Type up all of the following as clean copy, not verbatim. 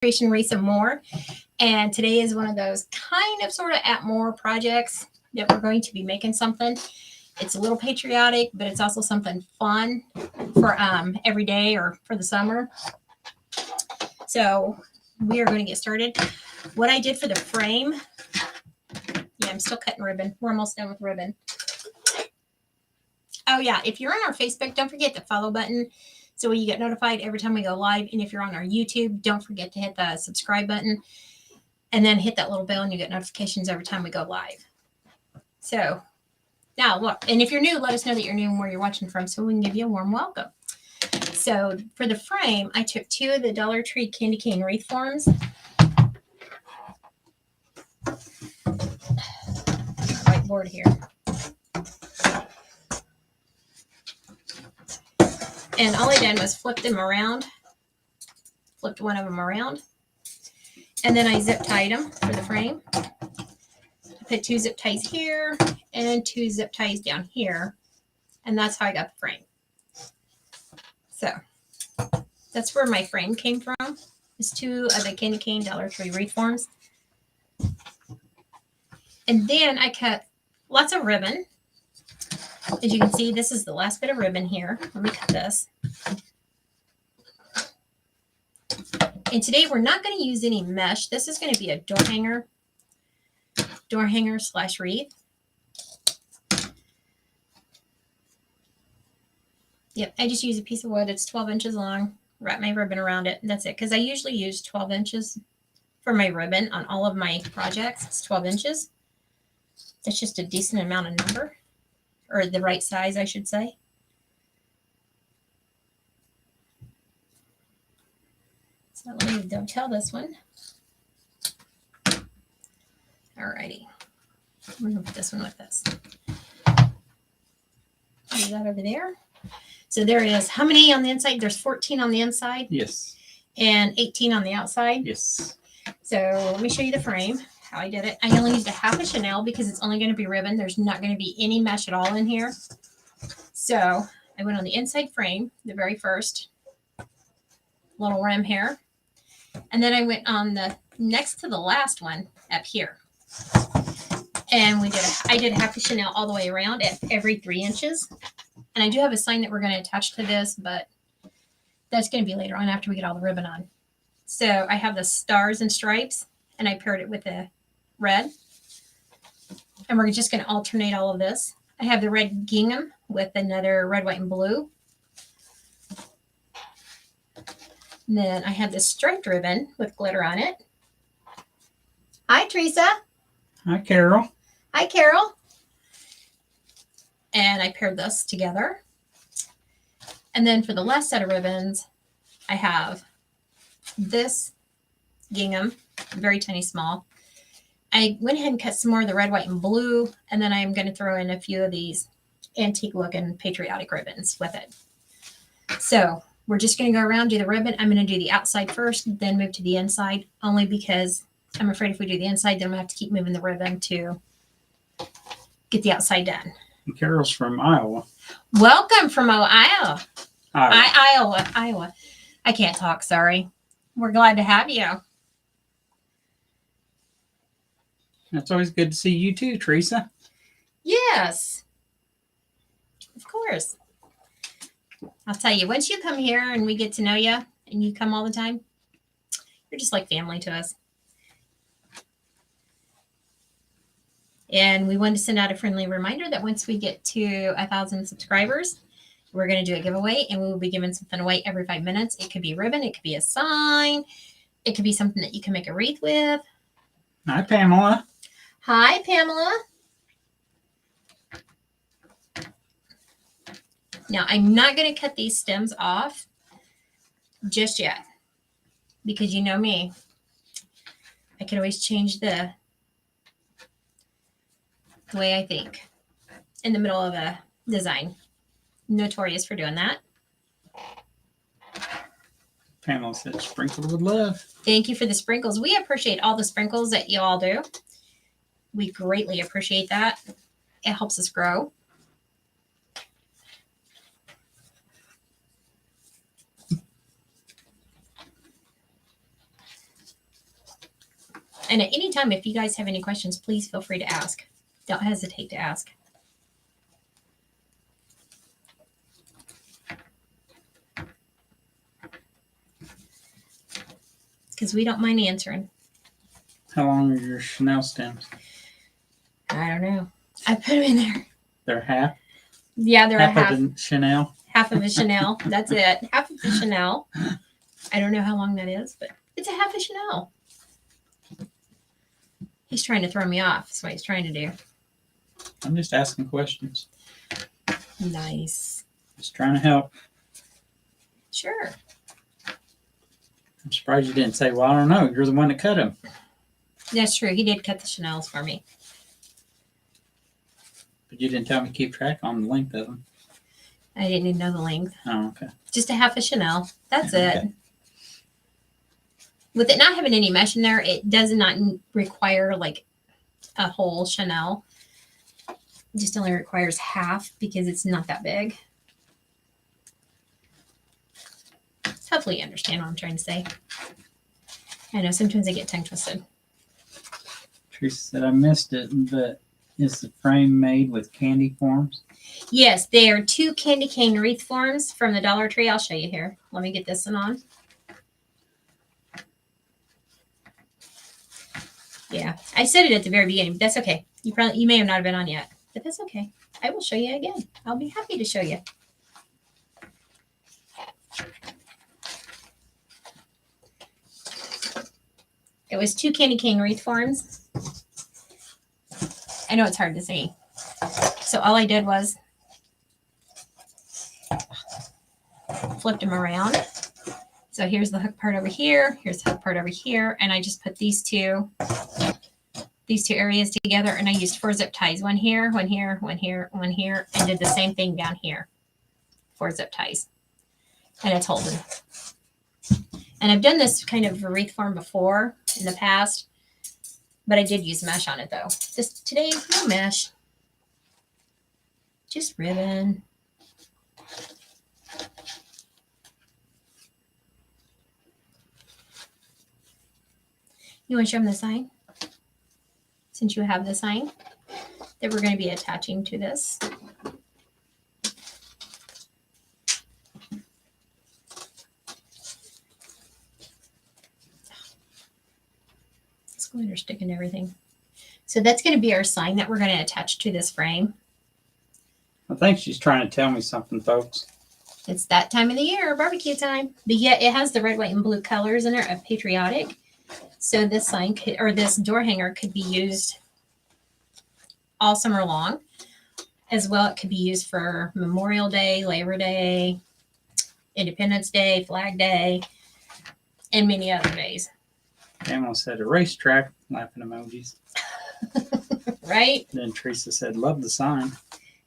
Creation Wreath and More. And today is one of those kind of sort of at more projects that we're going to be making something. It's a little patriotic, but it's also something fun for every day or for the summer. So we are going to get started. What I did for the frame, yeah, I'm still cutting ribbon. We're almost done with ribbon. Oh yeah, if you're on our Facebook, don't forget the follow button so you get notified every time we go live. And if you're on our YouTube, don't forget to hit the subscribe button and then hit that little bell and you get notifications every time we go live. So now look, and if you're new, let us know that you're new and where you're watching from so we can give you a warm welcome. So for the frame, I took 2 of the Dollar Tree candy cane wreath forms. Whiteboard here. And all I did was flip them around, flipped one of them around, and then I zip tied them for the frame. I put 2 zip ties here and 2 zip ties down here, and that's how I got the frame. So that's where my frame came from. It's 2 of the candy cane Dollar Tree wreath forms. And then I cut lots of ribbon. As you can see, this is the last bit of ribbon here. Let me cut this. And today we're not going to use any mesh. This is going to be a door hanger / wreath. Yep, I just use a piece of wood. It's 12 inches long. Wrap my ribbon around it. And that's it. Because I usually use 12 inches for my ribbon on all of my projects. It's 12 inches. That's just a decent amount of number. Or the right size, I should say. So let me dovetail this one. Alrighty. I'm going to put this one with this. Leave that over there. So there is, how many on the inside? There's 14 on the inside? Yes. And 18 on the outside? Yes. So let me show you the frame, how I did it. I only used a half a chenille because it's only going to be ribbon. There's not going to be any mesh at all in here. So I went on the inside frame, the very first little rim here. And then I went on the next to the last one up here. And I did half a chenille all the way around at every 3 inches. And I do have a sign that we're going to attach to this, but that's going to be later on after we get all the ribbon on. So I have the stars and stripes, and I paired it with the red. And we're just going to alternate all of this. I have the red gingham with another red, white, and blue. And then I have this striped ribbon with glitter on it. Hi, Teresa. Hi, Carol. Hi, Carol. And I paired this together. And then for the last set of ribbons, I have this gingham, very tiny small. I went ahead and cut some more of the red, white, and blue, and then I'm going to throw in a few of these antique-looking patriotic ribbons with it. So we're just going to go around, do the ribbon. I'm going to do the outside first, then move to the inside, only because I'm afraid if we do the inside, then we have to keep moving the ribbon to get the outside done. And Carol's from Iowa. Welcome from Iowa. Iowa. Iowa. I can't talk, sorry. We're glad to have you. It's always good to see you too, Teresa. Yes. Of course. I'll tell you, once you come here and we get to know you and you come all the time, you're just like family to us. And we wanted to send out a friendly reminder that once we get to 1,000 subscribers, we're going to do a giveaway, and we will be giving something away every 5 minutes. It could be a ribbon. It could be a sign. It could be something that you can make a wreath with. Hi, Pamela. Hi, Pamela. Now, I'm not going to cut these stems off just yet because you know me. I can always change the way I think in the middle of a design. Notorious for doing that. Pamela said sprinkled with love. Thank you for the sprinkles. We appreciate all the sprinkles that you all do. We greatly appreciate that. It helps us grow. And at any time, if you guys have any questions, please feel free to ask. Don't hesitate to ask. Because we don't mind answering. How long are your Chanel stems? I don't know. I put them in there. They're half? Yeah, they're Half of a Chanel? half of a Chanel. That's it. Half of a Chanel. I don't know how long that is, but it's a half a Chanel. He's trying to throw me off. That's what he's trying to do. I'm just asking questions. Nice. Just trying to help. Sure. I'm surprised you didn't say, well, I don't know. You're the one that cut them. That's true. He did cut the Chanels for me. But you didn't tell me to keep track on the length of them. I didn't even know the length. Oh, okay. Just a half a Chanel. That's Okay. it. With it not having any mesh in there, it does not require like a whole Chanel. It just only requires half because it's not that big. Hopefully you understand what I'm trying to say. I know sometimes I get tongue twisted. Teresa said, I missed it, but is the frame made with candy forms? Yes, they are 2 candy cane wreath forms from the Dollar Tree. I'll show you here. Let me get this one on. Yeah, I said it at the very beginning, but that's okay. You may have not been on yet, but that's okay. I will show you again. I'll be happy to show you. It was 2 candy cane wreath forms. I know it's hard to see. So all I did was flipped them around. So here's the hook part over here. Here's the hook part over here. And I just put these two areas together, and I used 4 zip ties. One here, one here, one here, one here, and did the same thing down here. 4 zip ties. And it's holding. And I've done this kind of a wreath form before in the past, but I did use mesh on it though. Just today, no mesh. Just ribbon. You want to show them the sign? Since you have the sign that we're going to be attaching to this. It's going to stick in everything. So that's going to be our sign that we're going to attach to this frame. I think she's trying to tell me something, folks. It's that time of the year, barbecue time. But yet it has the red, white, and blue colors in it of patriotic. So this sign could, or this door hanger could be used all summer long. As well, it could be used for Memorial Day, Labor Day, Independence Day, Flag Day, and many other days. Pamela said a racetrack, laughing emojis. Right? Then Teresa said, love the sign.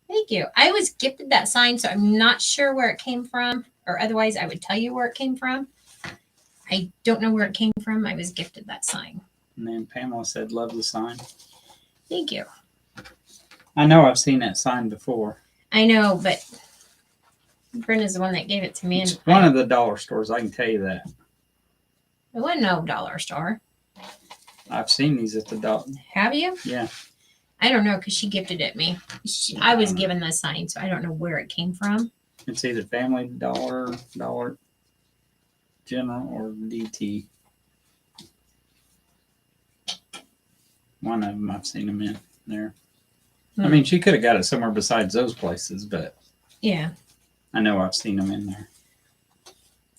Thank you. I was gifted that sign, so I'm not sure where it came from, or otherwise I would tell you where it came from. I don't know where it came from. I was gifted that sign. And then Pamela said, love the sign. Thank you. I know I've seen that sign before. I know, but Brenda's the one that gave it to me. It's And one of the dollar stores, I can tell you that. it wasn't no dollar store. I've seen these at the dollar. Have you? Yeah. I don't know because she gifted it me. I was given the sign, so I don't know where it came from. It's either Family Dollar, Dollar General, or DT. One of them I've seen them in there. I mean, she could have got it somewhere besides those places, but Yeah. I know I've seen them in there.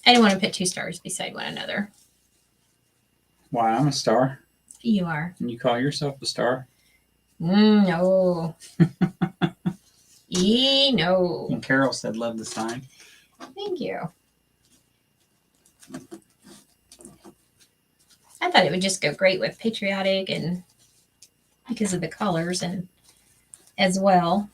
I didn't want to put 2 stars beside one another. Why, I'm a star. You are. And you call yourself a star? No. No. And Carol said, love the sign. Thank you. I thought it would just go great with patriotic and because of the colors and as well.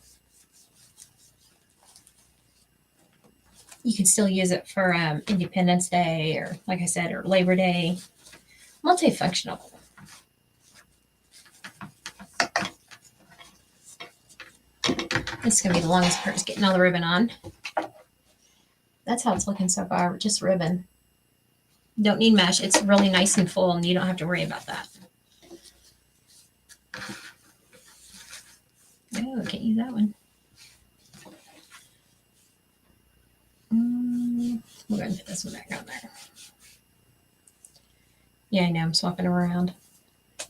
You can still use it for Independence Day or, like I said, or Labor Day. Multifunctional. This is going to be the longest part, is getting all the ribbon on. That's how it's looking so far, just ribbon. Don't need mesh. It's really nice and full, and you don't have to worry about that. Oh, can't use that one. We're going to put this one back on there. Yeah, I know. I'm swapping around.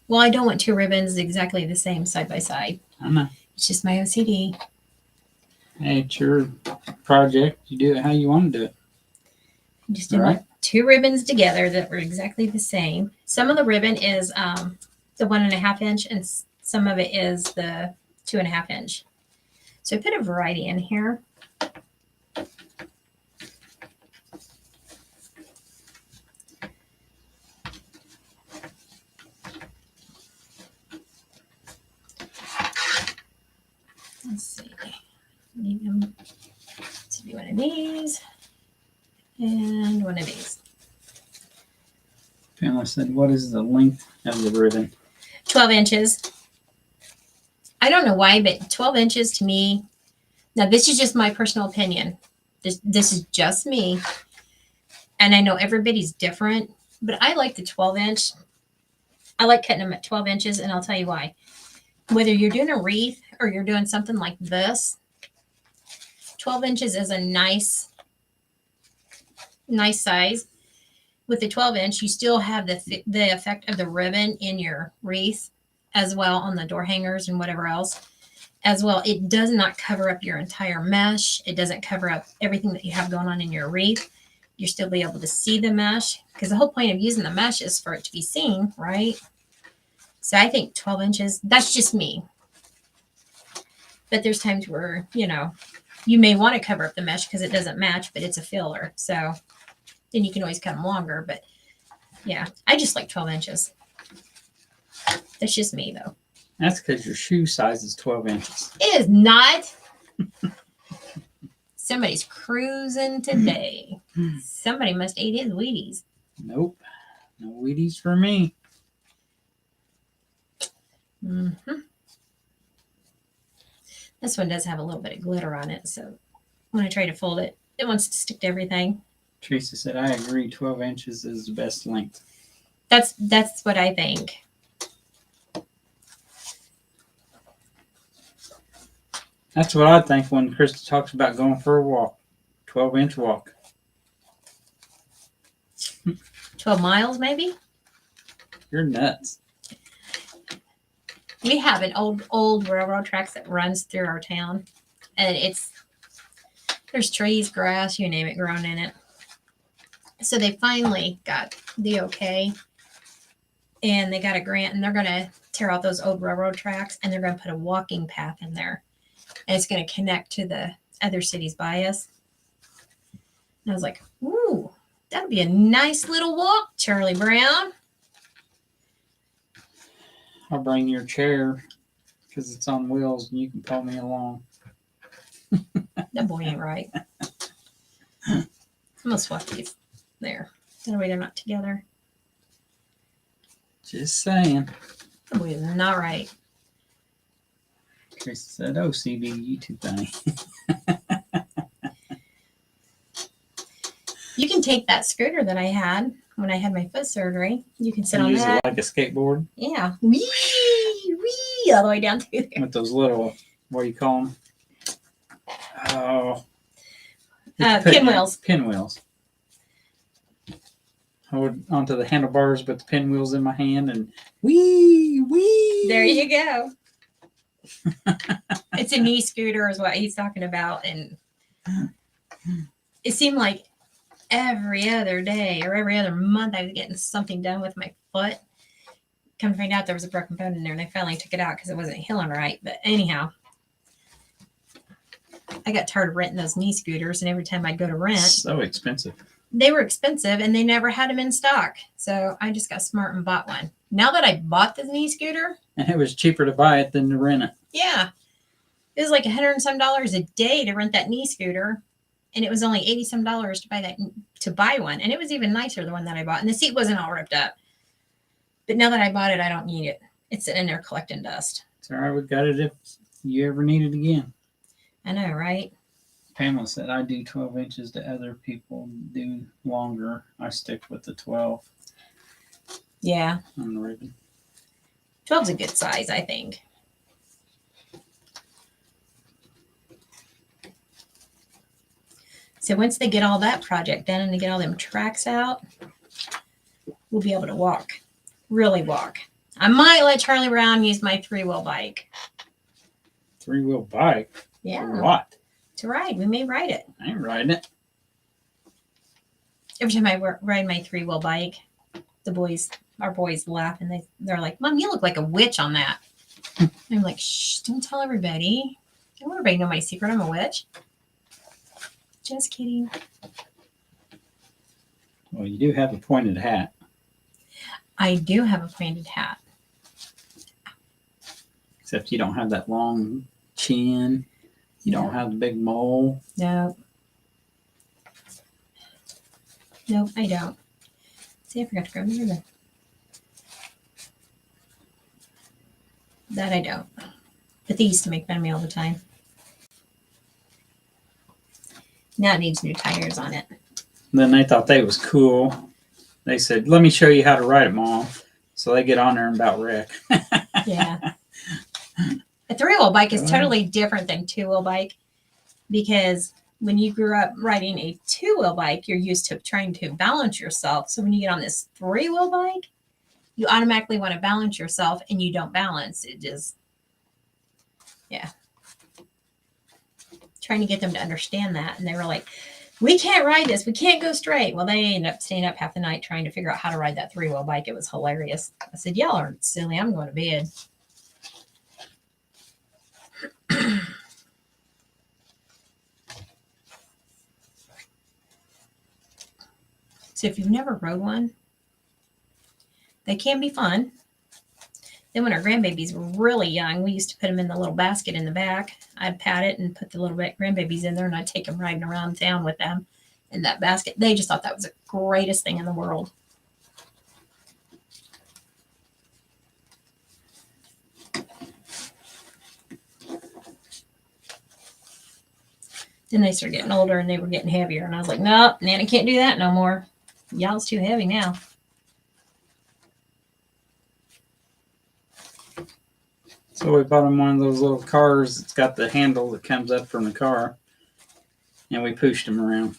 Well, I don't want two ribbons exactly the same side by side. I know. It's just my OCD. Hey, it's your project. You do it how you want to do it. I just didn't want two ribbons together that were exactly the same. Some of the ribbon is the 1.5 inch, and some of it is the 2.5 inch. So I put a variety in here. Let's see. Need them to be one of these and one of these. Pamela said, what is the length of the ribbon? 12 inches. I don't know why, but 12 inches to me, now this is just my personal opinion. This is just me. And I know everybody's different, but I like the 12 inch. I like cutting them at 12 inches, and I'll tell you why. Whether you're doing a wreath or you're doing something like this, 12 inches is a nice size. With the 12 inch, you still have the effect of the ribbon in your wreath as well on the door hangers and whatever else. As well, it does not cover up your entire mesh. It doesn't cover up everything that you have going on in your wreath. You'll still be able to see the mesh, because the whole point of using the mesh is for it to be seen, right? So I think 12 inches, that's just me. But there's times where, you know, you may want to cover up the mesh because it doesn't match, but it's a filler. So then you can always cut them longer. But yeah, I just like 12 inches. That's just me, though. That's because your shoe size is 12 inches. It is not. Somebody's cruising today. Somebody must eat his Wheaties. Nope. No Wheaties for me. Mm-hmm. This one does have a little bit of glitter on it, so when I try to fold it, it wants to stick to everything. Teresa said, I agree. 12 inches is the best length. That's what I think. That's what I think when Krista talks about going for a walk. 12-inch walk. 12 miles, maybe? You're nuts. We have an old railroad tracks that runs through our town, and there's trees, grass, you name it, growing in it. So they finally got the okay, and they got a grant, and they're going to tear out those old railroad tracks, and they're going to put a walking path in there, and it's going to connect to the other cities by us. And I was like, ooh, that'd be a nice little walk, Charlie Brown. I'll bring your chair because it's on wheels and you can pull me along. That boy ain't right. I'm going to swap these there. That way they're not together. Just saying. That boy is not right. Teresa said, oh, CB, you too funny. You can take that scooter that I had when I had my foot surgery. You can sit And on use that. it like a skateboard. Yeah. Wee, all the way down through there. With those little, what do you call them? Oh. Pinwheels. Pinwheels. I would onto the handlebars with the pinwheels in my hand and wee. There you go. It's a knee scooter is what he's talking about. And it seemed like every other day or every other month I was getting something done with my foot. Come to find out there was a broken bone in there, and they finally took it out because it wasn't healing right. But anyhow, I got tired of renting those knee scooters, and every time I'd go to rent, so expensive. They were expensive, and they never had them in stock. So I just got smart and bought one. Now that I bought the knee scooter, and it was cheaper to buy it than to rent it. Yeah, it was like $100 and some a day to rent that knee scooter, and it was only $80 some to buy one. And it was even nicer the one that I bought, and the seat wasn't all ripped up. But now that I bought it, I don't need it. It's sitting in there collecting dust. It's all right. We got it if you ever need it again. I know, right? Pamela said, I do 12 inches to other people do longer. I stick with the 12 Yeah. on the ribbon. 12's a good size, I think. So once they get all that project done and they get all them tracks out, we'll be able to walk, really walk. I might let Charlie Brown use my 3-wheel bike. 3-wheel bike? Yeah. For what? To ride. We may ride it. I ain't riding it. Every time I ride my 3-wheel bike, our boys laugh and they're like, Mom, you look like a witch on that. I'm like, shh, don't tell everybody. Don't let everybody know my secret. I'm a witch. Just kidding. Well, you do have a pointed hat. I do have a pointed hat. Except you don't have that long chin. You don't have the big mole. No. Nope, I don't. See, I forgot to grab the ribbon. That I don't. But they used to make fun of me all the time. Now it needs new tires on it. Then they thought they was cool. They said, let me show you how to ride it, Mom. So they get on there and about wreck. Yeah. A 3-wheel bike is totally different than 2-wheel bike because when you grew up riding a 2-wheel bike, you're used to trying to balance yourself. So when you get on this 3-wheel bike, you automatically want to balance yourself and you don't balance. It just, yeah. Trying to get them to understand that. And they were like, we can't ride this. We can't go straight. Well, they ended up staying up half the night trying to figure out how to ride that 3-wheel bike. It was hilarious. I said, y'all are silly. I'm going to bed. So if you've never rode one, they can be fun. Then when our grandbabies were really young, we used to put them in the little basket in the back. I'd pat it and put the little grandbabies in there, and I'd take them riding around town with them in that basket. They just thought that was the greatest thing in the world. Then they started getting older and they were getting heavier. And I was like, nope, Nana can't do that no more. Y'all's too heavy now. So we bought him one of those little cars that's got the handle that comes up from the car. And we pushed him around.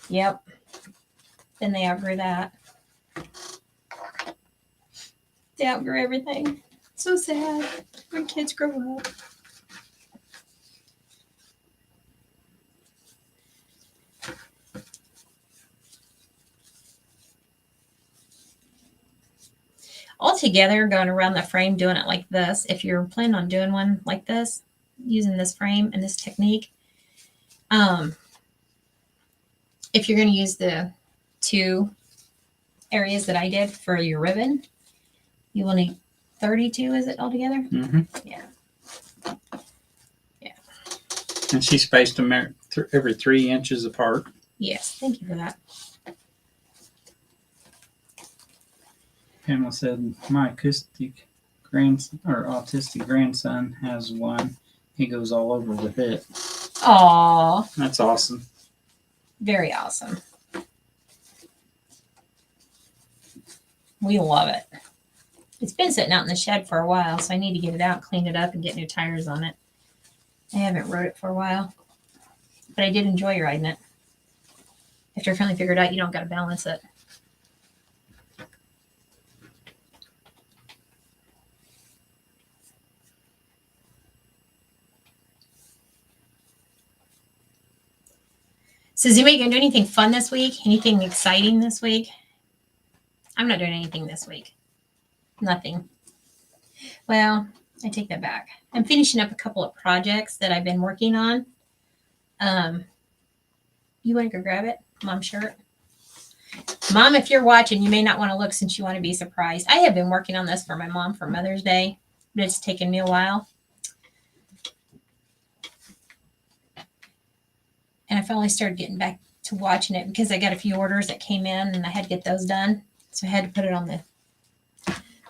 Yep. Then they outgrew that. They outgrew everything. So sad when kids grow up. Altogether, going around the frame doing it like this, if you're planning on doing one like this, using this frame and this technique, if you're going to use the 2 areas that I did for your ribbon, you will need 32, is it altogether? Mm-hmm. Yeah. Yeah. And she spaced them every 3 inches apart. Yes, thank you for that. Pamela said, my autistic grandson has one. He goes all over with it. Aw. That's awesome. Very awesome. We love it. It's been sitting out in the shed for a while, so I need to get it out, clean it up, and get new tires on it. I haven't rode it for a while, but I did enjoy riding it. After I finally figured out you don't got to balance it. So is anybody going to do anything fun this week? Anything exciting this week? I'm not doing anything this week. Nothing. Well, I take that back. I'm finishing up a couple of projects that I've been working on. You want to go grab it? Mom's shirt. Mom, if you're watching, you may not want to look since you want to be surprised. I have been working on this for my mom for Mother's Day, but it's taken me a while. And I finally started getting back to watching it because I got a few orders that came in and I had to get those done. So I had to put it on the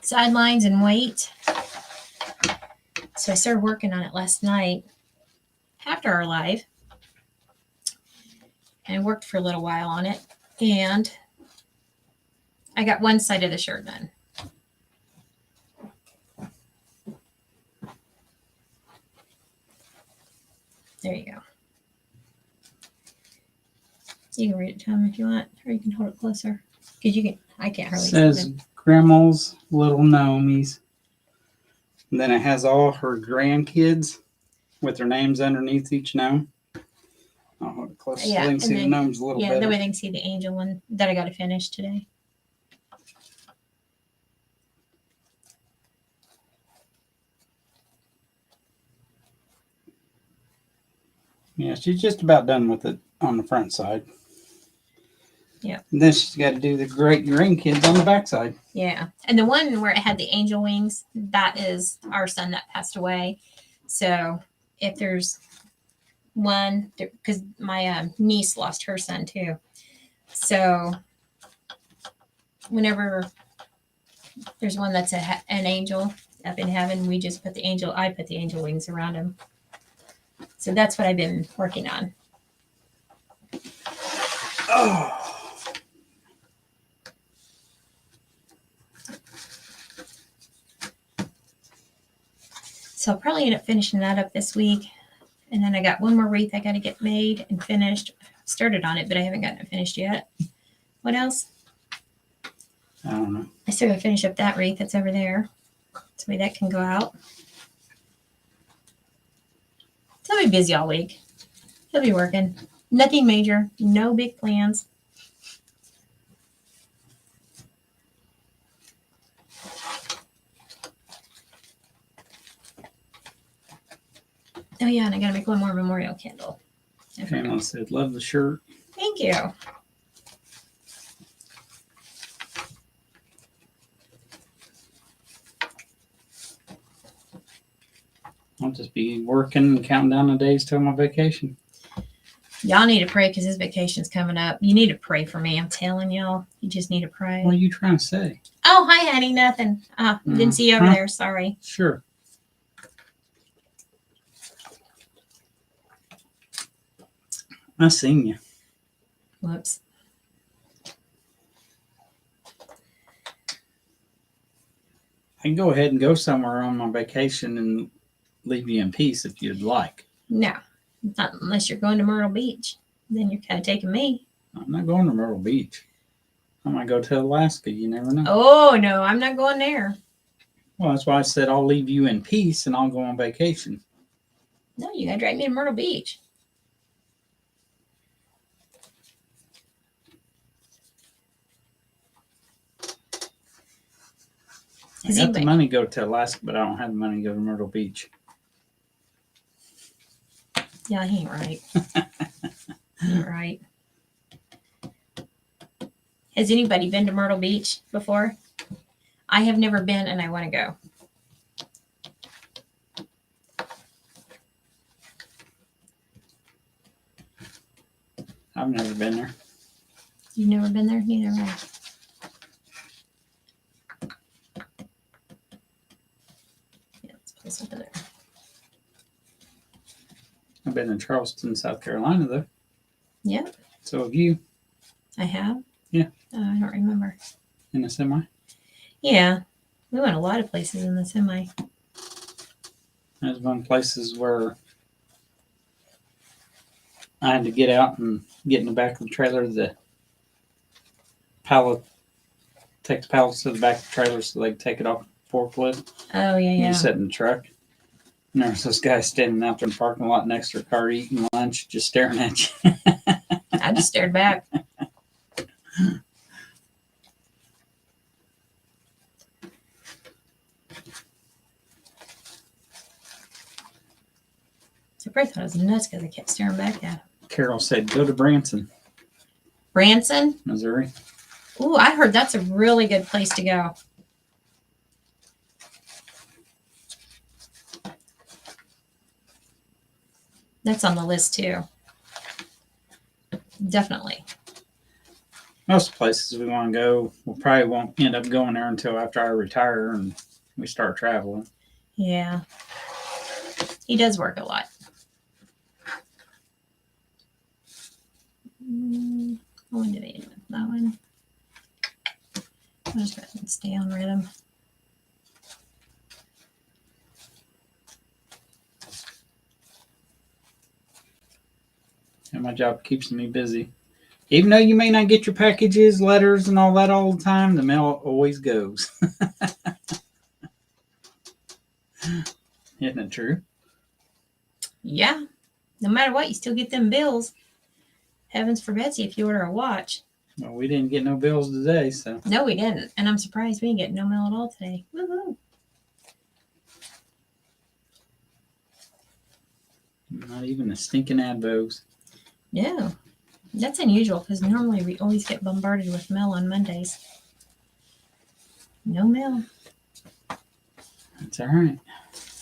sidelines and wait. So I started working on it last night after our live. And I worked for a little while on it. And I got one side of the shirt done. There you go. You can read it to him if you want, or you can hold it closer. Because you can, I can't hardly see Says them. Grandma's little gnomies. And then it has all her grandkids with their names underneath each gnome. I'll hold it close so Yeah, they can and see the then- gnomes a little Yeah, better. that way they can see the angel one that I got to finish today. Yeah, she's just about done with it on the front side. Yeah. And then she's got to do the great grandkids on the back side. Yeah. And the one where it had the angel wings, that is our son that passed away. So if there's one, because my niece lost her son too. So whenever there's one that's an angel up in heaven, we just put I put the angel wings around him. So that's what I've been working on. Oh. So I'll probably end up finishing that up this week. And then I got one more wreath I got to get made and finished. Started on it, but I haven't gotten it finished yet. What else? I don't know. I still got to finish up that wreath that's over there. So maybe that can go out. So I'll be busy all week. He'll be working. Nothing major. No big plans. Oh yeah, and I gotta make one more memorial candle. I forgot. Pamela said, love the shirt. Thank you. I'll just be working and counting down the days till my vacation. Y'all need to pray because his vacation's coming up. You need to pray for me. I'm telling y'all. You just need to pray. What are you trying to say? Oh, hi, honey. Nothing. Didn't see you over Huh? there. Sorry. Sure. I seen you. Whoops. I can go ahead and go somewhere on my vacation and leave you in peace if you'd like. No, not unless you're going to Myrtle Beach. Then you're kind of taking me. I'm not going to Myrtle Beach. I might go to Alaska. You never know. Oh, no, I'm not going there. Well, that's why I said I'll leave you in peace and I'll go on vacation. No, you got to drag me to Myrtle Beach. I got the money to go to Alaska, but I don't have the money to go to Myrtle Beach. Yeah, he ain't right. He ain't right. Has anybody been to Myrtle Beach before? I have never been, and I want to go. I've never been there. You've never been there? Neither have I. Yeah, let's put this over there. I've been in Charleston, South Carolina, though. Yeah, So have you I have. Yeah. I don't remember. in a semi? Yeah, we went a lot of places in the semi. There's one places where I had to get out and get in the back of the trailer. The pallet, take the pallets to the back of the trailer so they can take it off the forklift. Oh, yeah, And yeah. you sit in the truck. And there's this guy standing out there in the parking lot next to a car eating lunch, just staring at you. I just stared back. I probably thought I was nuts because I kept staring back at him. Carol said, go to Branson, Branson? Missouri. Ooh, I heard that's a really good place to go. That's on the list too. Definitely. Most places we want to go, we probably won't end up going there until after I retire and we start traveling. Yeah. He does work a lot. When did I end with that one? I'll just go ahead and stay on rhythm. And my job keeps me busy. Even though you may not get your packages, letters, and all that all the time, the mail always goes. Isn't it true? Yeah. No matter what, you still get them bills. Heavens for Betsy if you order a watch. Well, we didn't get no bills today, so. No, we didn't. And I'm surprised we didn't get no mail at all today. Woohoo. Not even a stinking advos. No. That's unusual because normally we always get bombarded with mail on Mondays. No mail. That's all right.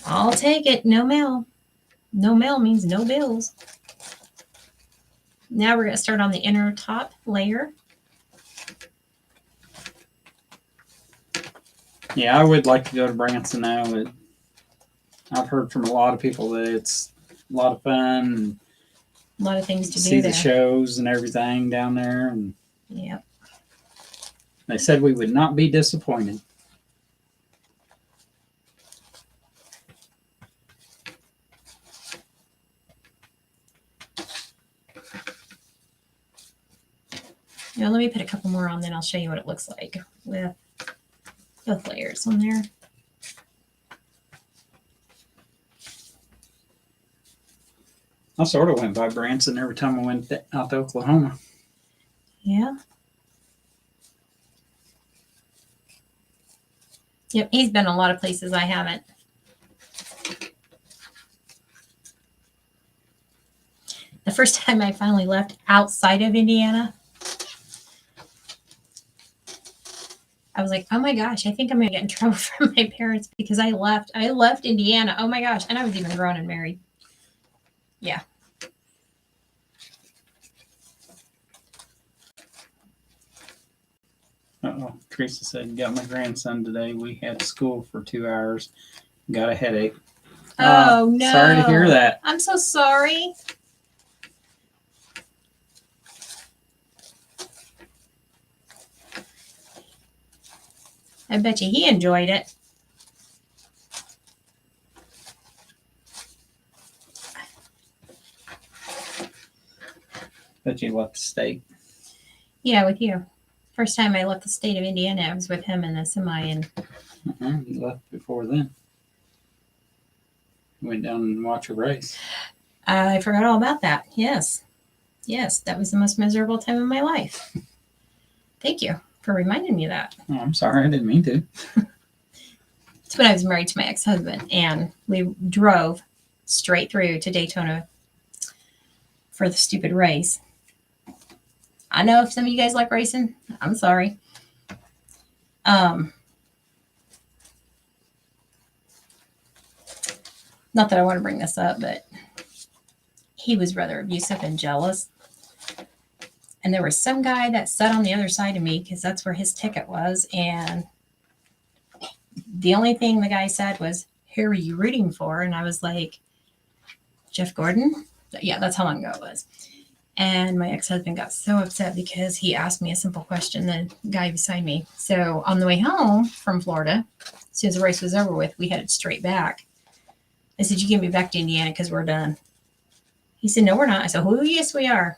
I'll take it. No mail. No mail means no bills. Now we're going to start on the inner top layer. Yeah, I would like to go to Branson now. I've heard from a lot of people that it's a lot of fun. And a lot of things to see do the there. shows and everything down there. And yep. They said we would not be disappointed. Now let me put a couple more on, then I'll show you what it looks like with both layers on there. I sort of went by Branson every time I went out to Oklahoma. Yeah. Yep, he's been a lot of places I haven't. The first time I finally left outside of Indiana, I was like, oh my gosh, I think I'm going to get in trouble from my parents because I left Indiana. Oh my gosh. And I was even grown and married. Yeah. Uh-oh. Teresa said, got my grandson today. We had school for 2 hours. Got a headache. Oh, no. Sorry to hear that. I'm so sorry. I bet you he enjoyed it. Bet you left the state. Yeah, with you. First time I left the state of Indiana, I was with him in the semi, and You left before then. Went down and watched a race. I forgot all about that. Yes. Yes, that was the most miserable time of my life. Thank you for reminding me of that. Oh, I'm sorry. I didn't mean to. It's when I was married to my ex-husband, and we drove straight through to Daytona for the stupid race. I know if some of you guys like racing, I'm sorry. Not that I want to bring this up, but he was rather abusive and jealous. And there was some guy that sat on the other side of me because that's where his ticket was. And the only thing the guy said was, who are you rooting for? And I was like, Jeff Gordon? Yeah, that's how long ago it was. And my ex-husband got so upset because he asked me a simple question, the guy beside me. So on the way home from Florida, as soon as the race was over with, we headed straight back. I said, you get me back to Indiana because we're done. He said, no, we're not. I said, oh, yes, we are.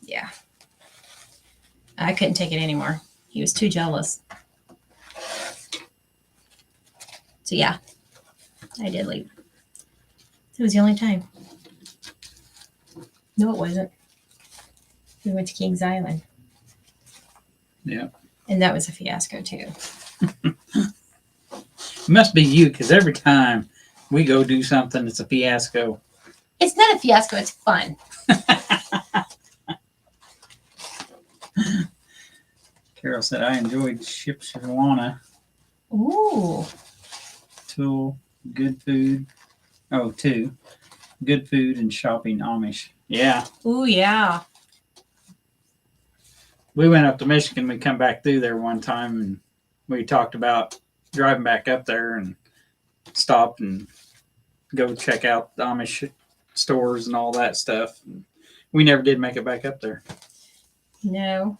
Yeah. I couldn't take it anymore. He was too jealous. So, yeah, I did leave. It was the only time. No, it wasn't. We went to Kings Island. Yeah. And that was a fiasco, too. It must be you, because every time we go do something, it's a fiasco. It's not a fiasco. It's fun. Carol said, I enjoyed Shipshawana. Ooh. Tool, good food. Oh, 2. Good food and shopping Amish. Yeah. Ooh, yeah. We went up to Michigan. We come back through there one time, and we talked about driving back up there and stop and go check out the Amish stores and all that stuff. We never did make it back up there. No.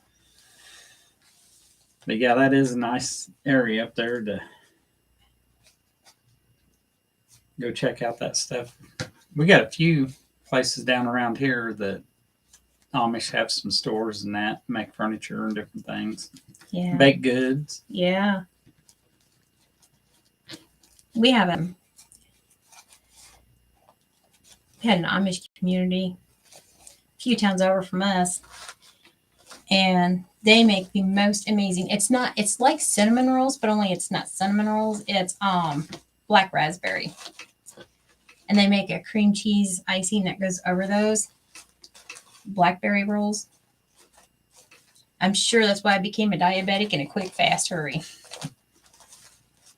But yeah, that is a nice area up there to go check out that stuff. We got a few places down around here that Amish have some stores and that make furniture and different things, Yeah. baked goods. Yeah. We have we had an Amish community a few towns over from us, and they make the most amazing. It's like cinnamon rolls, but only it's not cinnamon rolls. It's black raspberry. And they make a cream cheese icing that goes over those blackberry rolls. I'm sure that's why I became a diabetic in a quick, fast hurry.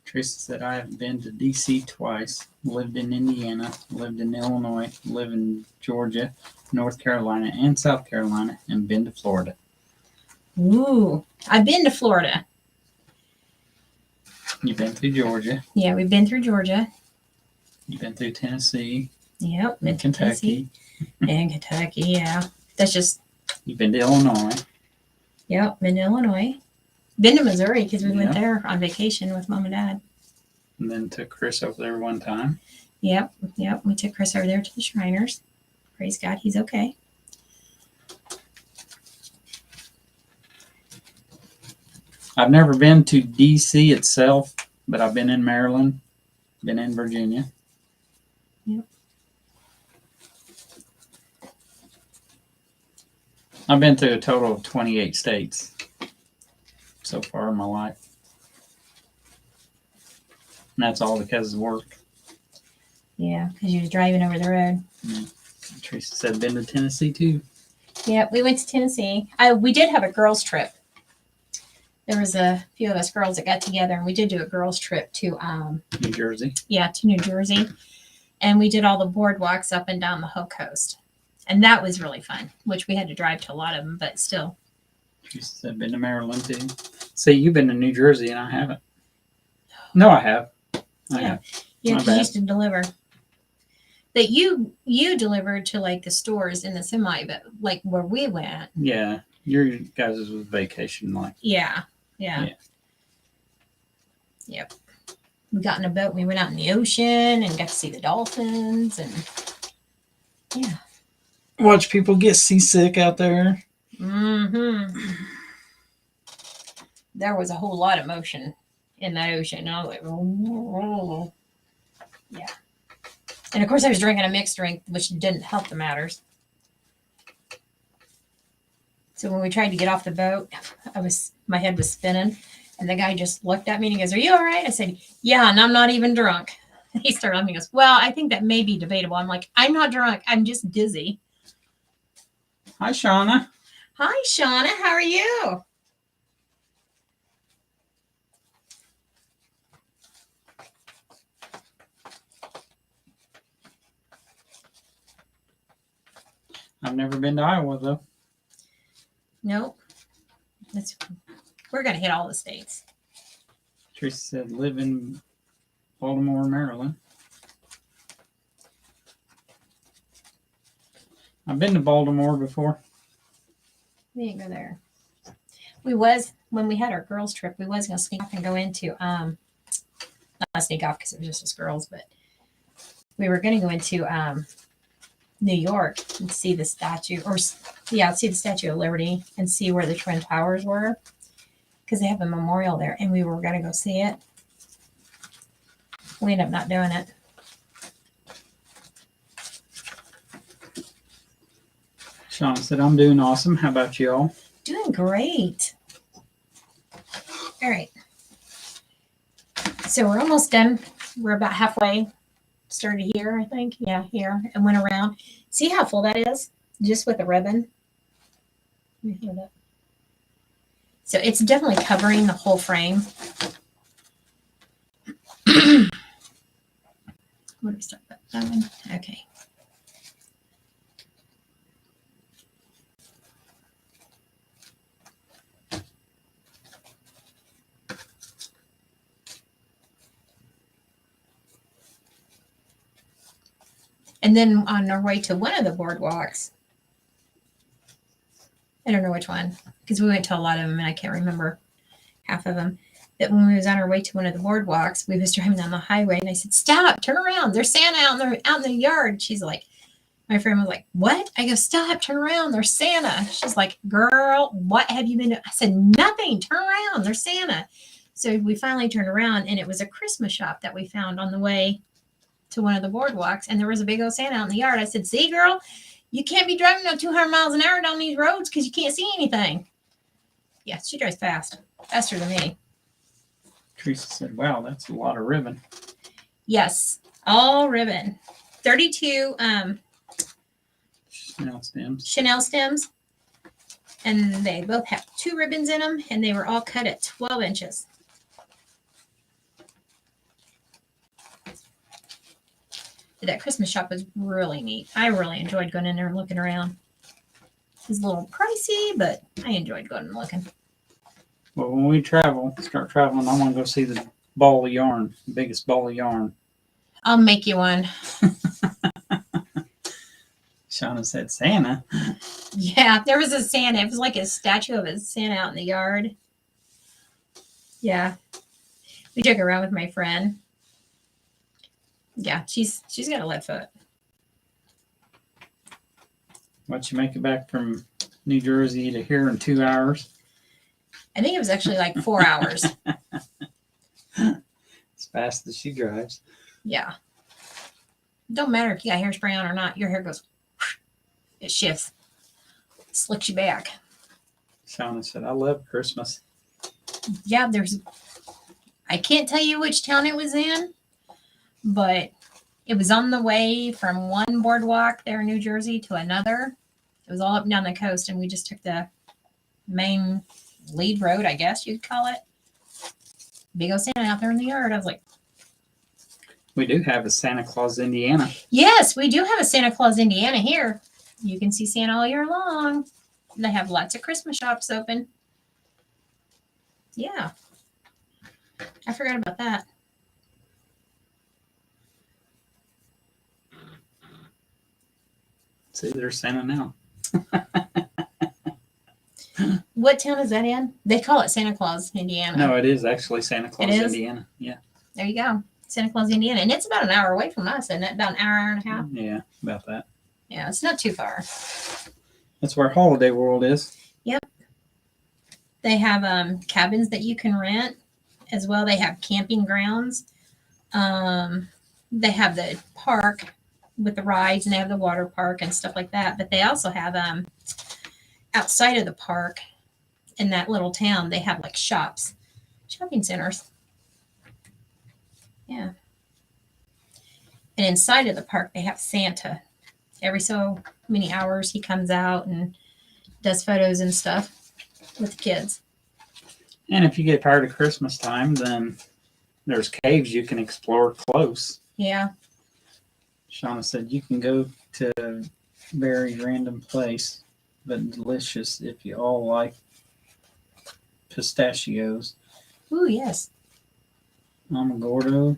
Teresa said, I have been to D.C. twice, lived in Indiana, lived in Illinois, lived in Georgia, North Carolina, and South Carolina, and been to Florida. Ooh, I've been to Florida. You've been through Georgia. Yeah, we've been through Georgia. You've been through Tennessee. Yep, been And to Kentucky. Tennessee. And Kentucky, yeah. That's just, You've been to Illinois. yep, been to Illinois. Been to Missouri because we went Yeah. there on vacation with Mom and Dad. And then took Chris over there one time. Yep. We took Chris over there to the Shriners. Praise God, he's okay. I've never been to D.C. itself, but I've been in Maryland, been in Virginia. Yep. I've been to a total of 28 states so far in my life. And that's all because of work. Yeah, because you was driving over the road. Teresa said, been to Tennessee too. Yeah, we went to Tennessee. We did have a girls' trip. There was a few of us girls that got together, and we did do a girls' trip to New Jersey. Yeah, to New Jersey. And we did all the boardwalks up and down the whole coast. And that was really fun, which we had to drive to a lot of them, but still. Teresa said, been to Maryland too. See, you've been to New Jersey and I haven't. No, I have. I have. Yeah, My because you bad. used to deliver. That you delivered to like the stores in the semi, but like where we went. Yeah, your guys' was vacation like. Yeah. Yeah. Yep. We got in a boat and we went out in the ocean and got to see the dolphins and yeah. Watch people get seasick out there. Mm-hmm. There was a whole lot of motion in that ocean. And I was like, oh. Yeah. And of course I was drinking a mixed drink, which didn't help the matters. So when we tried to get off the boat, my head was spinning. And the guy just looked at me and he goes, "Are you all right?" I said, "Yeah, and I'm not even drunk." He started laughing. He goes, "Well, I think that may be debatable." I'm like, "I'm not drunk. I'm just dizzy." Hi, Shauna. Hi, Shauna. How are you? I've never been to Iowa though. Nope. We're going to hit all the states. Teresa said, live in Baltimore, Maryland. I've been to Baltimore before. We didn't go there. When we had our girls trip, we was going to sneak off and go into, not sneak off because it was just us girls, but we were going to go into New York and see the statue, see the Statue of Liberty and see where the Twin Towers were because they have a memorial there and we were going to go see it. We ended up not doing it. Shauna said, I'm doing awesome. How about y'all? Doing great. All right. So we're almost done. We're about halfway. Started here, I think. Yeah, here. And went around. See how full that is? Just with a ribbon. Let me hold up. So it's definitely covering the whole frame. Where do we start that one? Okay. And then on our way to one of the boardwalks, I don't know which one, because we went to a lot of them and I can't remember half of them. That when we was on our way to one of the boardwalks, we was driving down the highway and I said, "Stop, turn around. There's Santa out in the yard." She's like, My friend was like, "What?" I go, "Stop, turn around. There's Santa." She's like, "Girl, what have you been doing?" I said, "Nothing. Turn around. There's Santa." So we finally turned around, and it was a Christmas shop that we found on the way to one of the boardwalks, and there was a big old Santa out in the yard. I said, "See, girl, you can't be driving no 200 miles an hour down these roads because you can't see anything." Yeah, she drives fast, faster than me. Teresa said, "Wow, that's a lot of ribbon." Yes, all ribbon. 32 Chanel stems, and they both have 2 ribbons in them, and they were all cut at 12 inches. That Christmas shop was really neat. I really enjoyed going in there and looking around. It was a little pricey, but I enjoyed going and looking. Well, when we start traveling, I want to go see the ball of yarn, the biggest ball of yarn. I'll make you one. Shauna said, "Santa." Yeah, there was a Santa. It was like a statue of a Santa out in the yard. Yeah. We took her around with my friend. Yeah, she's got a lead foot. What'd you make it back from New Jersey to here in 2 hours? I think it was actually like 4 hours. As fast as she drives. Yeah. Don't matter if you got hairspray on or not. Your hair goes, it shifts. Slicks you back. Shauna said, "I love Christmas." Yeah, I can't tell you which town it was in, but it was on the way from one boardwalk there in New Jersey to another. It was all up and down the coast, and we just took the main lead road, I guess you'd call it. Big old Santa out there in the yard. I was like, We do have a Santa Claus, Indiana. yes, we do have a Santa Claus, Indiana here. You can see Santa all year long. They have lots of Christmas shops open. Yeah. I forgot about that. See, there's Santa now. What town is that in? They call it Santa Claus, Indiana. No, it is actually Santa Claus, It is? Indiana. Yeah. There you go. Santa Claus, Indiana. And it's about an hour away from us, isn't it? About an hour and a half. Yeah, about that. Yeah, it's not too far. That's where Holiday World is. They have cabins that you can rent as well. They have camping grounds. They have the park with the rides, and they have the water park and stuff like that. But they also have outside of the park in that little town, they have like shopping centers. Yeah. And inside of the park, they have Santa. Every so many hours, he comes out and does photos and stuff with the kids. And if you get tired of Christmas time, then there's caves you can explore close. Yeah. Shauna said you can go to a very random place, but delicious if you all like pistachios. Ooh, yes. Alamogordo,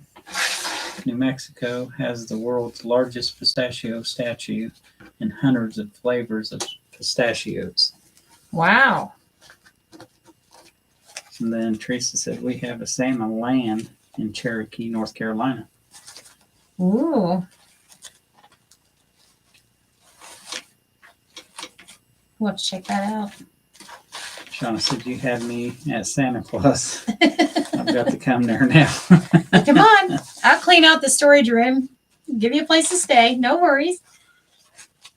New Mexico has the world's largest pistachio statue and hundreds of flavors of pistachios. Wow. And then Teresa said we have a Santa land in Cherokee, North Carolina. Ooh. We'll have to check that out. Shauna said you had me at Santa Claus. I've got to come there now. Come on. I'll clean out the storage room. Give you a place to stay. No worries.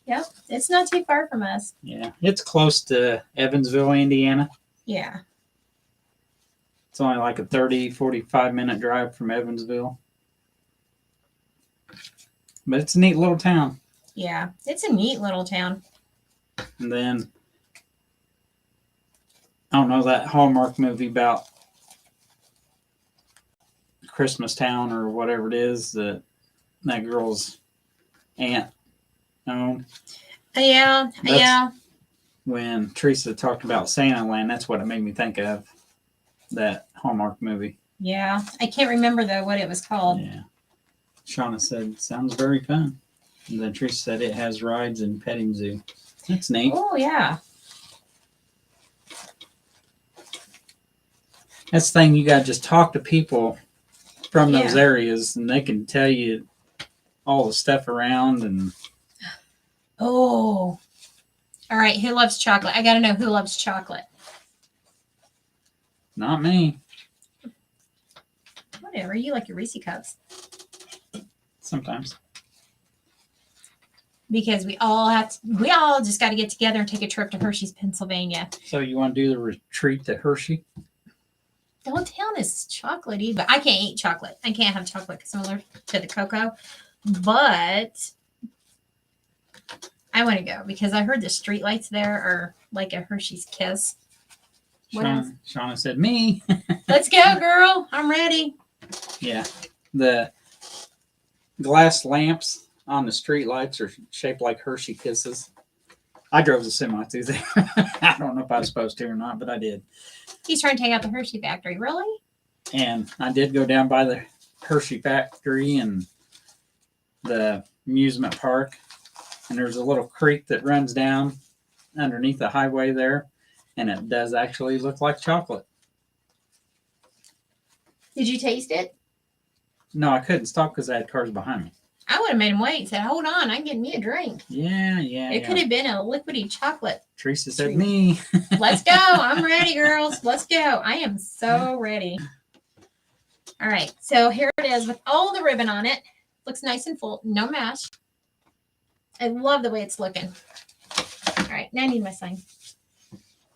Yep. It's not too far from us. Yeah, it's close to Evansville, Indiana. Yeah. It's only like a 45-minute drive from Evansville. But it's a neat little town. Yeah. It's a neat little town. And then, I don't know, that Hallmark movie about Christmas Town or whatever it is that girl's aunt owned. Yeah. Yeah. When Teresa talked about Santa Land, that's what it made me think of. That Hallmark movie. Yeah. I can't remember, though, what it was called. Yeah. Shauna said, sounds very fun. And then Teresa said it has rides and petting zoo. That's neat. Oh, yeah. That's the thing, you got to just talk to people from those areas and they can tell you all the stuff around and Oh, all right. Who loves chocolate? I got to know who loves chocolate. Not me. Whatever. You like your Reese cups. Sometimes. Because we all just got to get together and take a trip to Hershey's, Pennsylvania. So you want to do the retreat to Hershey? The whole town is chocolatey, but I can't eat chocolate. I can't have chocolate because I'm allergic to the cocoa. But I want to go because I heard the streetlights there are like a Hershey's kiss. What else? Shauna said, me. Let's go, girl. I'm ready. Yeah. The glass lamps on the street lights are shaped like Hershey kisses. I drove the semi through there. I don't know if I was supposed to or not, but I did. He's trying to take out the Hershey factory. Really? And I did go down by the Hershey factory and the amusement park. And there's a little creek that runs down underneath the highway there. And it does actually look like chocolate. Did you taste it? No, I couldn't stop because I had cars behind me. I would have made him wait and said, hold on, I'm getting me a drink. Yeah. It could have been a liquidy chocolate. Teresa said, me. Let's go. I'm ready, girls. Let's go. I am so ready. All right. So here it is with all the ribbon on it. Looks nice and full. No mesh. I love the way it's looking. All right. Now I need my sign.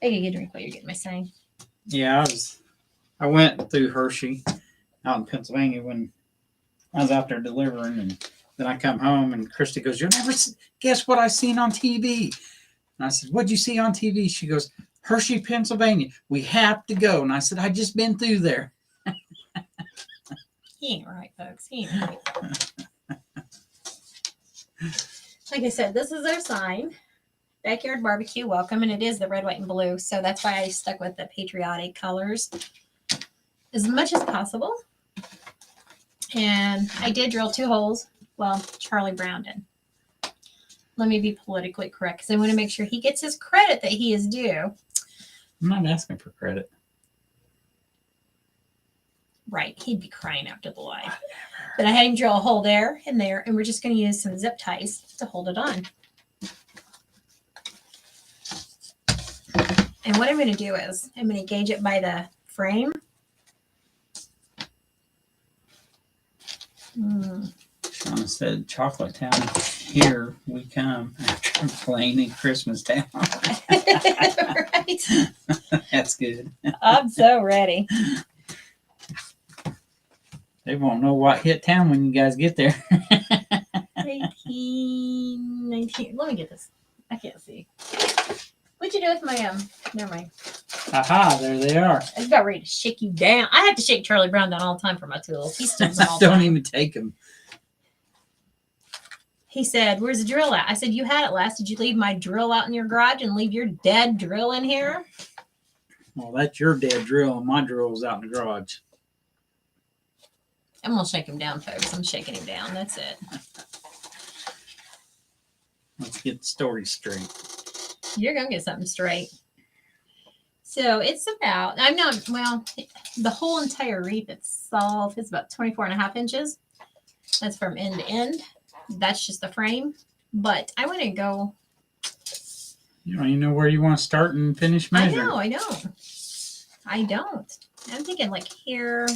I can get a drink while you're getting my sign. Yeah, I went through Hershey out in Pennsylvania when I was out there delivering, and then I come home and Christy goes, "You'll never guess what I seen on TV." And I said, "What'd you see on TV?" She goes, "Hershey, Pennsylvania. We have to go." And I said, "I just been through there." He ain't right, folks. He ain't right. Like I said, this is our sign. Backyard barbecue, welcome. And it is the red, white, and blue. So that's why I stuck with the patriotic colors as much as possible. And I did drill 2 holes. Well, Charlie Brown did. Let me be politically correct because I want to make sure he gets his credit that he is due. I'm not asking for credit. Right. He'd be crying after the live. But I had him drill a hole there and there, and we're just going to use some zip ties to hold it on. And what I'm going to do is I'm going to gauge it by the frame. Shauna said, "Chocolate Town, here we come after playing in Christmas Town." Right. That's good. I'm so ready. They won't know what hit town when you guys get there. 18, 19. Let me get this. I can't see. What'd you do with my never mind. Aha, there they are. I was about ready to shake you down. I have to shake Charlie Brown down all the time for my tools. He steals them all the Don't time. even take them. He said, "Where's the drill at?" I said, "You had it last. Did you leave my drill out in your garage and leave your dead drill in here?" Well, that's your dead drill, and my drill's out in the garage. I'm gonna shake him down, folks. I'm shaking him down. That's it. Let's get the story straight. You're gonna get something straight. So it's about, the whole entire wreath itself is about 24.5 inches. That's from end to end. That's just the frame. But I want to go. You don't even know where you want to start and finish measuring. I don't. I'm thinking like here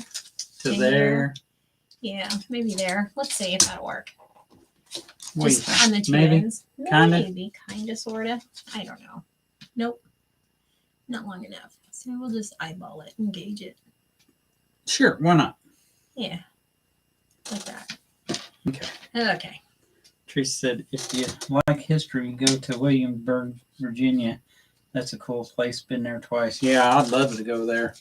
To there. Yeah, maybe there. Let's see if that'll work. What do you Just think? on the two Maybe? ends. Kinda? Maybe, kind of, sort of. I don't know. Nope. Not long enough. So we'll just eyeball it and gauge it. Sure, why not? Yeah. Like that. Okay. Okay. Teresa said, "If you like history, go to Williamsburg, Virginia. That's a cool place. Been there twice." Yeah, I'd love to go there.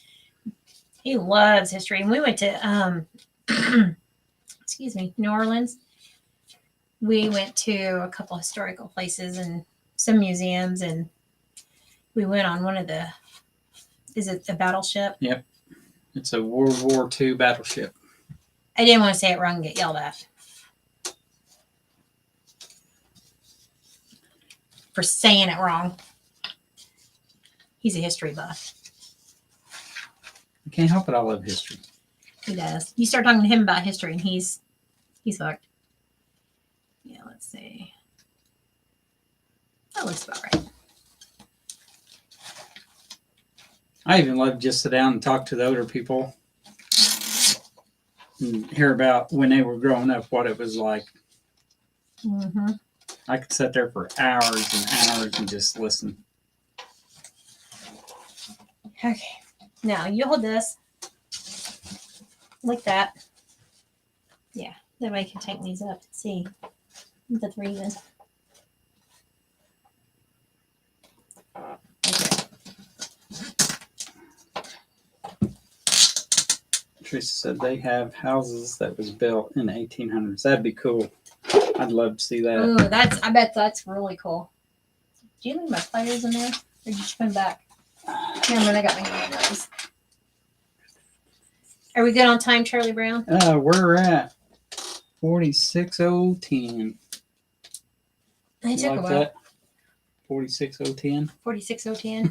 He loves history. And we went to, excuse me, New Orleans. We went to a couple historical places and some museums, and we went on one of the, is it a battleship? Yep. It's a World War II battleship. I didn't want to say it wrong and get yelled at for saying it wrong. He's a history buff. I can't help it. I love history. He does. You start talking to him about history and he's hooked. Yeah, let's see. That looks about right. I even love to just sit down and talk to the older people and hear about when they were growing up, what it was like. Mm-hmm. I could sit there for hours and hours and just listen. Okay. Now you hold this like that. Yeah. That way I can tighten these up and see the three is. Okay. Teresa said they have houses that was built in the 1800s. That'd be cool. I'd love to see that. Ooh, I bet that's really cool. Do you leave my pliers in there? Or did you put them back? Remember, I got my hand nose. Are we good on time, Charlie Brown? We're at 46010. I took a Like while. that? 46010. 46010.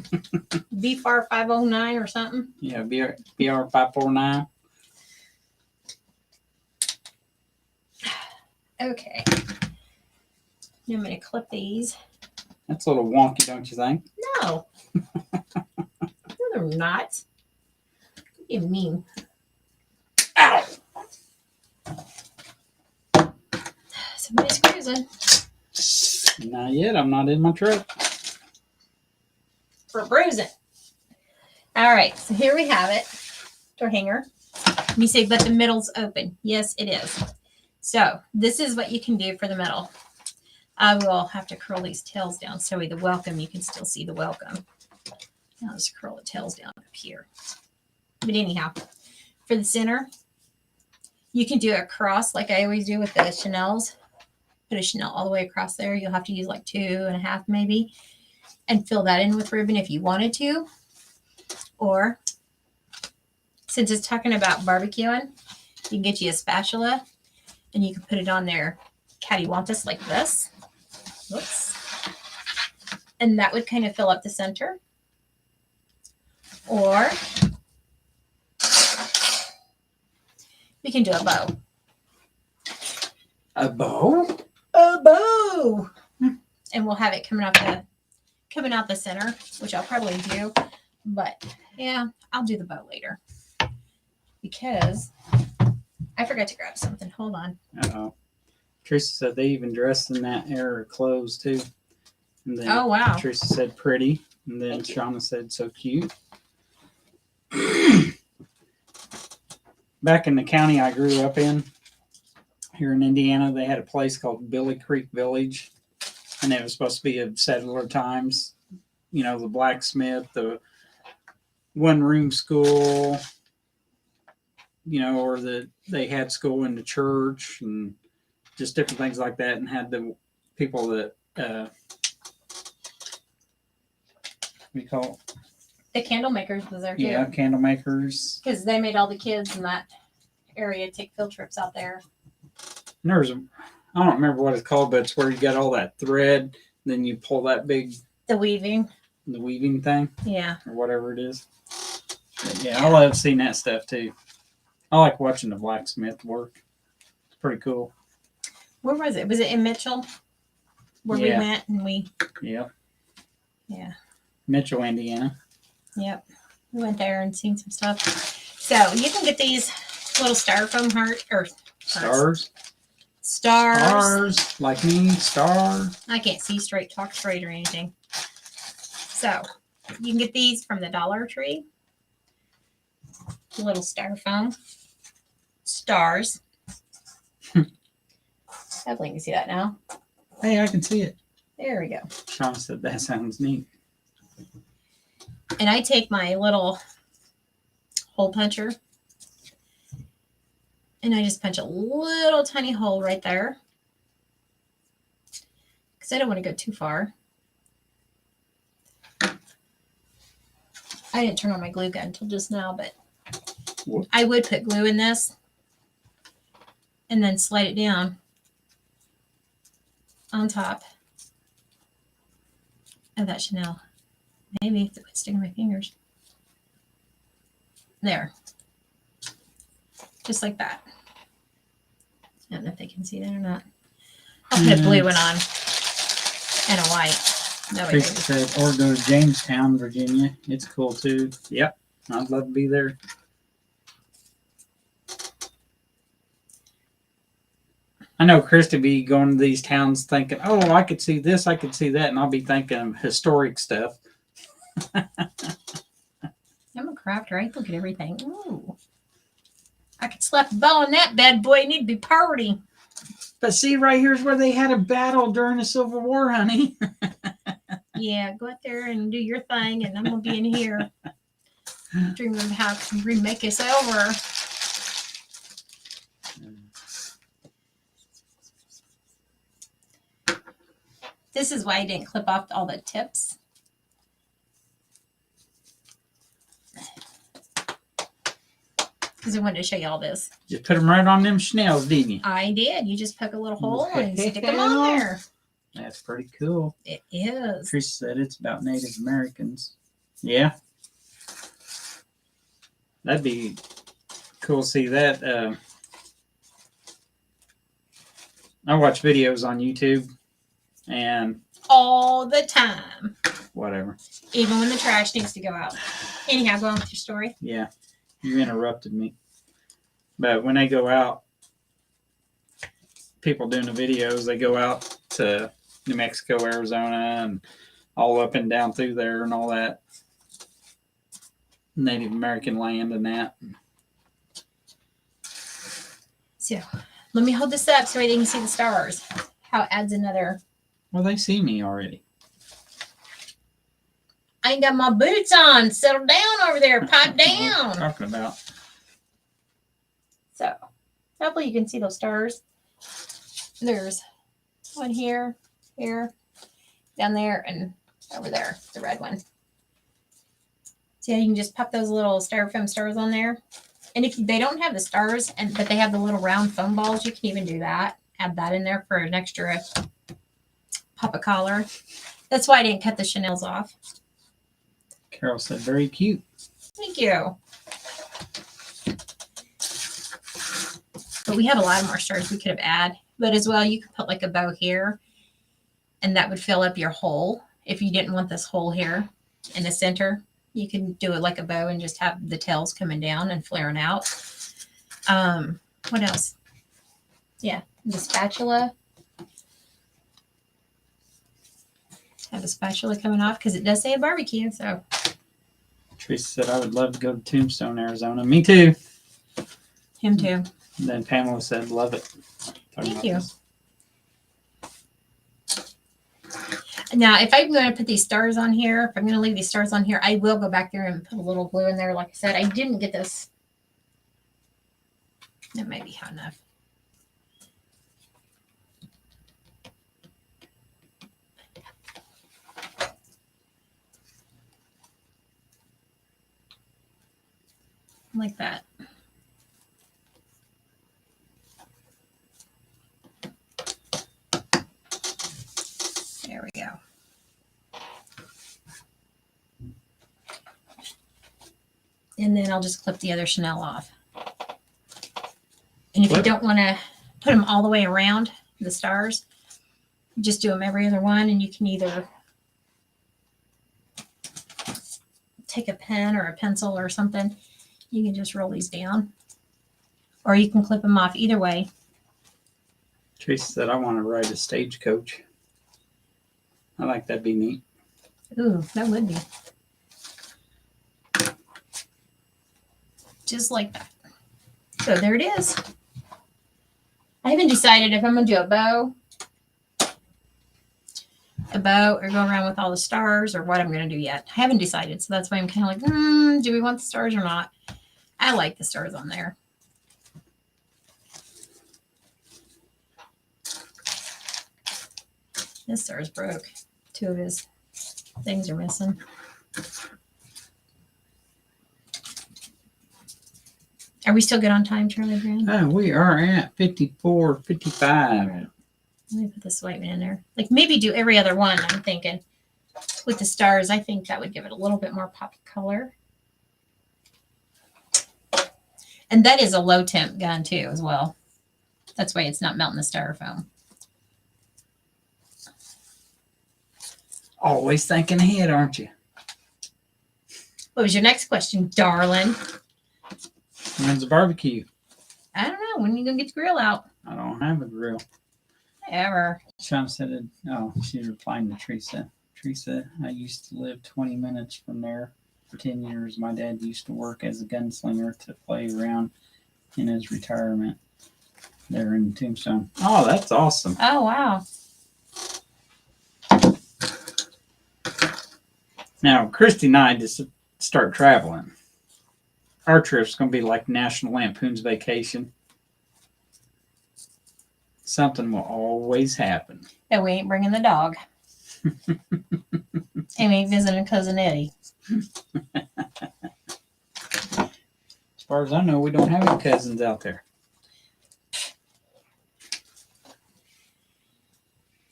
BFAR 509 or something. Yeah, BR 549. Okay. Now I'm going to clip these. That's a little wonky, don't you think? No. No, they're not. You mean? Ow! Somebody's cruising. Not yet. I'm not in my truck. For bruising. All right. So here we have it. Door hanger. You say, but the middle's open. Yes, it is. So this is what you can do for the middle. I will have to curl these tails down so the welcome, you can still see the welcome. I'll just curl the tails down up here. But anyhow, for the center, you can do a cross like I always do with the Chanel's. Put a Chanel all the way across there. You'll have to use like 2.5 maybe. And fill that in with ribbon if you wanted to. Or, since it's talking about barbecuing, you can get you a spatula and you can put it on there cattywampus like this. Whoops. And that would kind of fill up the center. Or we can do a bow. A bow? A bow! And we'll have it coming out the center, which I'll probably do. But yeah, I'll do the bow later. Because I forgot to grab something. Hold on. Uh-oh. Teresa said they even dressed in that era of clothes too. And then Oh, wow. Teresa said pretty. And then Thank you. Shauna said so cute. Back in the county I grew up in, here in Indiana, they had a place called Billy Creek Village. And it was supposed to be of settler times. You know, the blacksmith, the one-room school, you know, or they had school in the church and just different things like that, and had the people that what do you call it? The candle makers was there too. Yeah, candle makers. Because they made all the kids in that area take field trips out there. And there's I don't remember what it's called, but it's where you got all that thread, then you pull that big The weaving. the weaving thing Yeah. or whatever it is. But yeah, I love seeing that stuff too. I like watching the blacksmith work. It's pretty cool. Where was it? Was it in Mitchell? Where we Yeah. went and Yep. yeah. Mitchell, Indiana. Yep. We went there and seen some stuff. So you can get these little styrofoam Stars. Stars. Like me, star. I can't see straight, talk straight or anything. So you can get these from the Dollar Tree. Little styrofoam stars. Hopefully you can see that now. Hey, I can see it. There we go. Sean said that sounds neat. And I take my little hole puncher and I just punch a little tiny hole right there because I don't want to go too far. I didn't turn on my glue gun until just now, but What? I would put glue in this and then slide it down on top of that Chanel. Maybe if it would stick in my fingers. There. Just like that. I don't know if they can see that or not. I'll put a blue one on and a white. No, Trish said, or go to Jamestown, Virginia. It's cool too. Yep, I'd love to be there. I know Christy be going to these towns thinking, oh, I could see this, I could see that, and I'll be thinking of historic stuff. I'm a crafter. I look at everything. Ooh. I could slap a ball on that bad boy and it'd be party. But see, right here's where they had a battle during the Civil War, honey. Yeah, go out there and do your thing, and I'm gonna be in here dreaming of how to remake us over. This is why I didn't clip off all the tips. Because I wanted to show you all this. Just put them right on them Schnells, didn't you? I did. You just poke a little hole and stick them on there. That's pretty cool. It is. Trish said it's about Native Americans. Yeah. That'd be cool to see that. I watch videos on YouTube and all the time. Whatever. Even when the trash needs to go out. Anyhow, go on with your story. Yeah. You interrupted me. But when they go out, people doing the videos, they go out to New Mexico, Arizona, and all up and down through there and all that Native American land and that. So let me hold this up so they can see the stars. How it adds another. Well, they see me already. I ain't got my boots on. Settle down over there. Pipe What are you down. talking about? So hopefully you can see those stars. There's one here, here, down there, and over there, the red one. See how you can just pop those little styrofoam stars on there? And if they don't have the stars, but they have the little round foam balls, you can even do that. Add that in there for an extra pop a collar. That's why I didn't cut the Chanel's off. Carol said, very cute. Thank you. But we have a lot more stars we could have added. But as well, you could put like a bow here, and that would fill up your hole. If you didn't want this hole here in the center, you can do it like a bow and just have the tails coming down and flaring out. What else? Yeah, the spatula. Have the spatula coming off because it does say a barbecue. So Teresa said, I would love to go to Tombstone, Arizona. Me too. him too. And then Pamela said, love it. Thank you. Now, if I'm going to put these stars on here, if I'm going to leave these stars on here, I will go back there and put a little glue in there. Like I said, I didn't get this. That might be hot enough. Like that. There we go. And then I'll just clip the other Chanel off. And if you don't want to put them all the way around the stars, just do them every other one, and you can either take a pen or a pencil or something. You can just roll these down, or you can clip them off either way. Teresa said, I want to ride a stagecoach. I like that'd be neat. Ooh, that would be. Just like that. So there it is. I haven't decided if I'm going to do a bow, or go around with all the stars, or what I'm going to do yet. I haven't decided. So that's why I'm kind of like, do we want the stars or not? I like the stars on there. This star's broke. Two of his things are missing. Are we still good on time, Charlie Brown? Oh, we are at 54:55. Let me put this white one in there. Like maybe do every other one, I'm thinking. With the stars, I think that would give it a little bit more pop color. And that is a low temp gun too, as well. That's why it's not melting the styrofoam. Always thinking ahead, aren't you? What was your next question, darling? When's the barbecue? I don't know. When are you going to get the grill out? I don't have a grill. Ever. Sean said it. Oh, she's replying to Teresa. Teresa, I used to live 20 minutes from there for 10 years. My dad used to work as a gunslinger to play around in his retirement there in Tombstone. Oh, that's awesome. Oh, wow. Now, Christy and I just start traveling. Our trip's going to be like National Lampoon's Vacation. Something will always happen. That we ain't bringing the dog. And we ain't visiting Cousin Eddie. As far as I know, we don't have any cousins out there.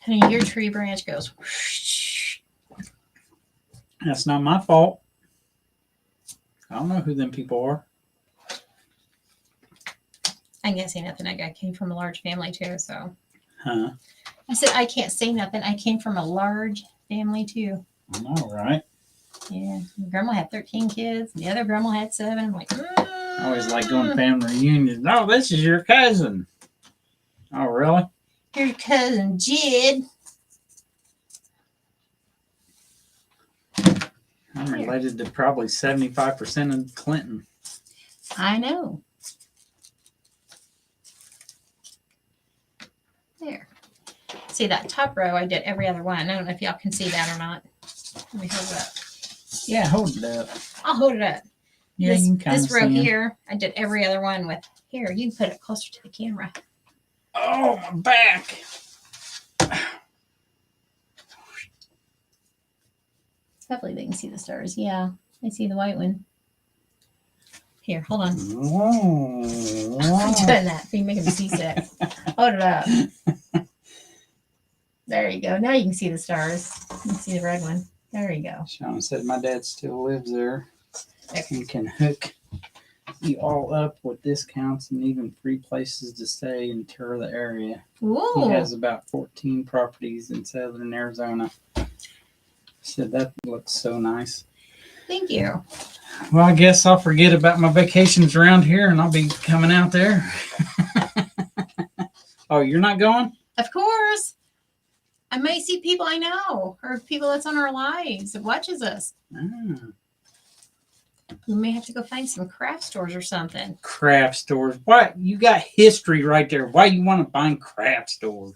Honey, your tree branch goes. That's not my fault. I don't know who them people are. I can't say nothing. I came from a large family too, so. Huh? I said, I can't say nothing. I came from a large family too. I know, right? Yeah. Grandma had 13 kids. The other grandma had 7. I'm like, I always like going to family reunions. Oh, this is your cousin. Oh, really? Your cousin Jid. I'm related to probably 75% of Clinton. I know. There. See that top row, I did every other one. I don't know if y'all can see that or not. Let me hold it up. Yeah, hold it up. I'll hold it up. Yeah, this, you can kind of this row see 'em. here, I did every other one with, here, you can put it closer to the camera. Oh, my back. Hopefully they can see the stars. Yeah, I see the white one. Here, hold on. I'm Oh. doing that. You're making me seasick. Hold it up. There you go. Now you can see the stars. You can see the red one. There you go. Sean said my dad still lives there. There. And can hook you all up with discounts and even free places to stay and tour the area. Ooh. He has about 14 properties in southern Arizona. Said that looks so nice. Thank you. Well, I guess I'll forget about my vacations around here and I'll be coming out there. Oh, you're not going? Of course. I may see people I know or people that's on our lives that watches us. Ah, We may have to go find some craft stores or something. craft stores. What? You got history right there. Why you want to find craft stores?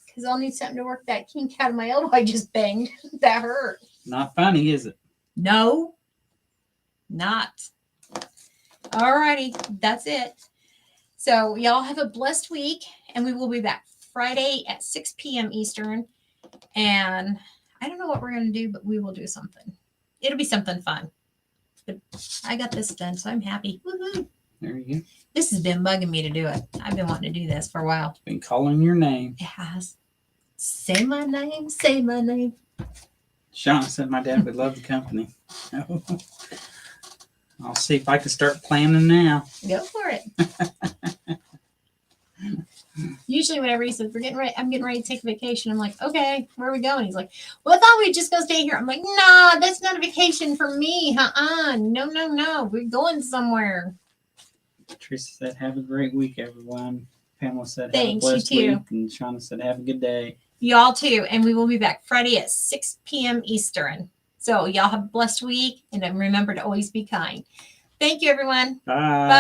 Because I'll need something to work that kink out of my elbow I just banged. That hurt. Not funny, is it? No, not. Alrighty, that's it. So y'all have a blessed week, and we will be back Friday at 6 p.m. Eastern. And I don't know what we're going to do, but we will do something. It'll be something fun. But I got this done, so I'm happy. Woohoo! There you go. This has been bugging me to do it. I've been wanting to do this for a while. Been calling your name. It has. Say my name, say my name. Sean said my dad would love the company. I'll see if I can start planning now. Go for it. Usually whenever he says, I'm getting ready to take a vacation, I'm like, okay, where are we going? He's like, well, I thought we'd just go stay here. I'm like, nah, that's not a vacation for me. No. We're going somewhere. Teresa said, have a great week, everyone. Pamela said, Thanks, have a blessed you too. week. And Shauna said, have a good day. Y'all too. And we will be back Friday at 6 p.m. Eastern. So y'all have a blessed week. And then remember to always be kind. Thank you, everyone. Bye. Bye.